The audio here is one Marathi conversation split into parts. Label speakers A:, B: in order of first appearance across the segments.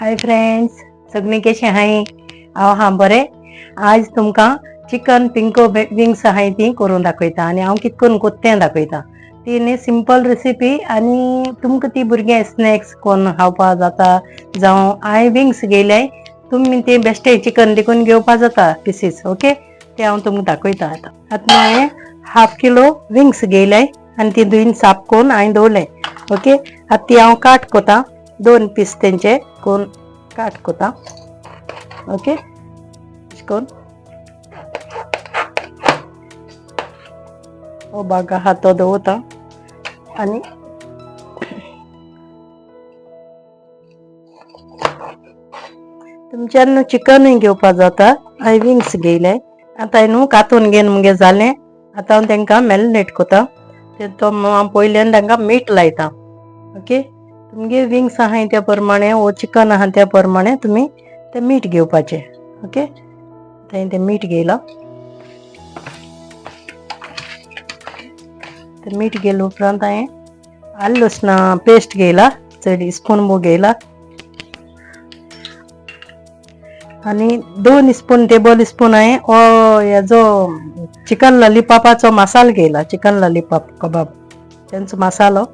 A: हाय फ्रेंड्स, सगळीं कशी हाय? हांव हा बरें. आज तुमकां चिकन पिंको विंग्स आहाय ती करून दाखयता आनी हांव कितें करून कोत्ता तें दाखयता. ती न्ही सिंपल रेसिपी आनी तुमकां ती भुरगे स्नॅक्स कोन्न खावपा जाता जावं हांवें विंग्स घेयल्याय तुमी ते बेश्टे चिकन देखून घेवपा जाता पिसीस. ओके, ते हांव तुमकां दाखयता आतां. आतां हांवें 1/2 किलो विंग्स घेयल्याय आनी ती धुवन साफ करून हांवें दवरले. ओके, आतां ती हांव काट कोता 2 पीस तेंचे कोण काट कोता. ओके, कोण हो बागा हा तो दवरता आनी तुमच्यान चिकनूय घेवपा जाता. हांवें विंग्स घेयले. आतां हांवें न्हू कातून घेवन मुगे जालें. आतां हांव तेंकां मॅरिनेट कोता. तो हांव पयल्यान तांकां मीठ लायता. ओके, तुमगे विंग्स आहाय त्या प्रमाणे वो चिकन आहा त्या प्रमाणे तुमी ते मीठ घेवपाचें. ओके, हांवें तें मीठ घेयलां. ते मीठ घेयले उपरांत हांवें आलं लसणा पेस्ट घेयला, चड स्पून भो घेयला आनी 2 स्पून टेबल स्पून हांवें हेजो चिकन लॉलीपॉपाचो मसालो घेयला. चिकन लॉलीपॉप कबाब तेंचो मसालो.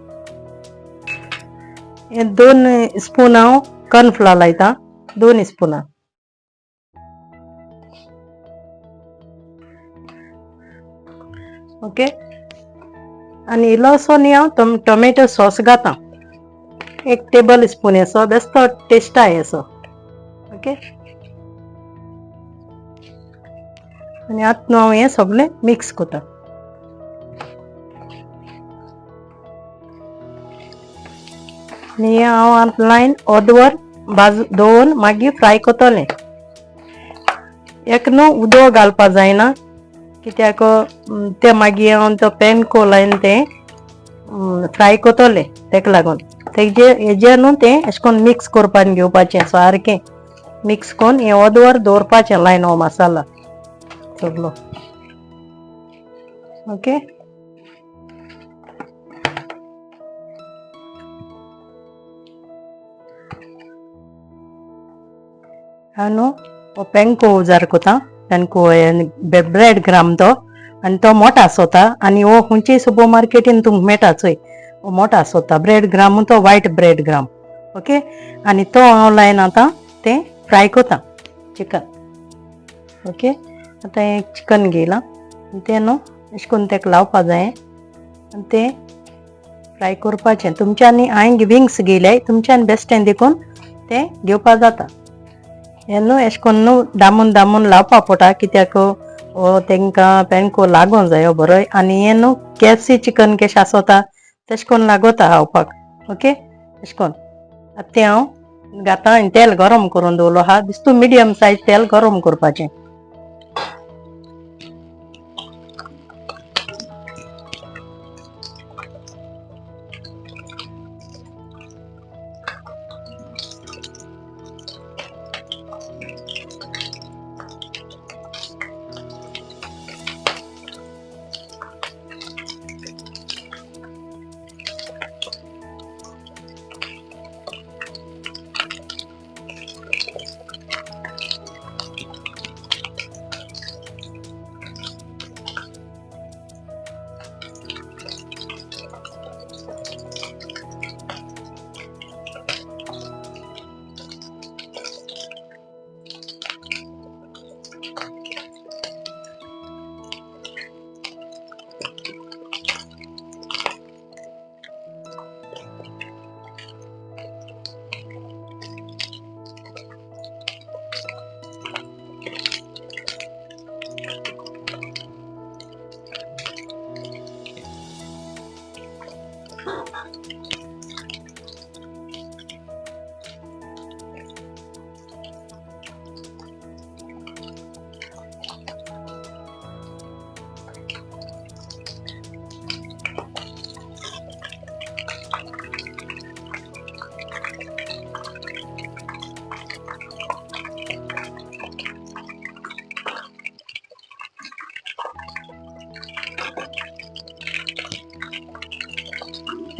A: हे 2 स्पून हांव कॉर्नफ्लोर लायता. 2 स्पूनां. ओके, आनी इल्लोसो न्ही हांव टोमॅटो सॉस घाता. 1 टेबल स्पून येसो बेश्टो टेस्ट आहा येसो. ओके, आनी आतां हांव हें सगळें मिक्स कोता. आनी हें हांव आतां लायन अर्दवर दवरून मागीर फ्राय कोतलें. एक न्हू उदक घालपा जायना कित्याक ते मागीर हांव तो पॅन को लायन तें फ्राय कोतलें. तेका लागून हेजेर न्हू तें अशें कोन्न मिक्स कोरपान घेवपाचें सारकें मिक्स कोन्न हें अर्दवर दवरपाचें लायन हो मसाला सगळो. ओके, हांव न्हू हो पेंको उजार कोता. पेंको ब्रेड ग्राम तो आनी तो मोठो आसोता आनी हो खंयच्याय सुपर मार्केटीन तुमकां मेळटा चोय. हो मोठो आसोता ब्रेड ग्राम, तो व्हायट ब्रेड ग्राम. ओके, आनी तो हांव लायन आतां तें फ्राय कोता चिकन. ओके, आतां हें चिकन घेयलां तें न्हू अशें करून तेका लावपा जायें आनी तें फ्राय करपाचें. तुमच्यांनी हांवें विंग्स घेयल्याय तुमच्यान बेश्टें देखून तें घेवपा जाता. हें न्हू अशें करून न्हू दामून दामून लावपा पडटा कित्याक तेंकां पेंको लागों जायो बरोय. आनी हें न्हू KFC चिकन केशें आसोता तशें करून लागोता खावपाक. ओके, अशें करून आतां तें हांव घातां आनी तेल गरम करून दवरलो आहा. बेश्टो मिडियम सायज तेल गरम करपाचें.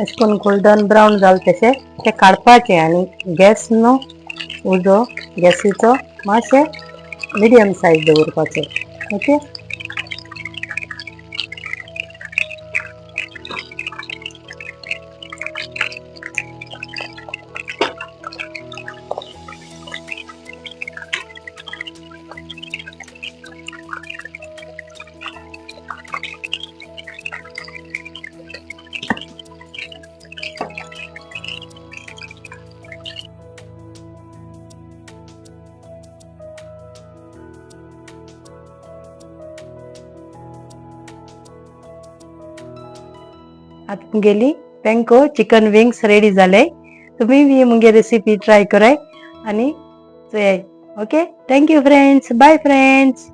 A: अशें करून गोल्डन ब्रावन जालें तशें तें काडपाचें आनी गॅस न्हू उजो गॅसीचो मातशें मिडियम सायज दवरपाचो. ओके. आतां मुगेली पेंको चिकन विंग्स रेडी जाले. तुम्ही बी मुगे रेसिपी ट्राय कराय आणि चोयाय. Okay. Thank you friends. Bye friends.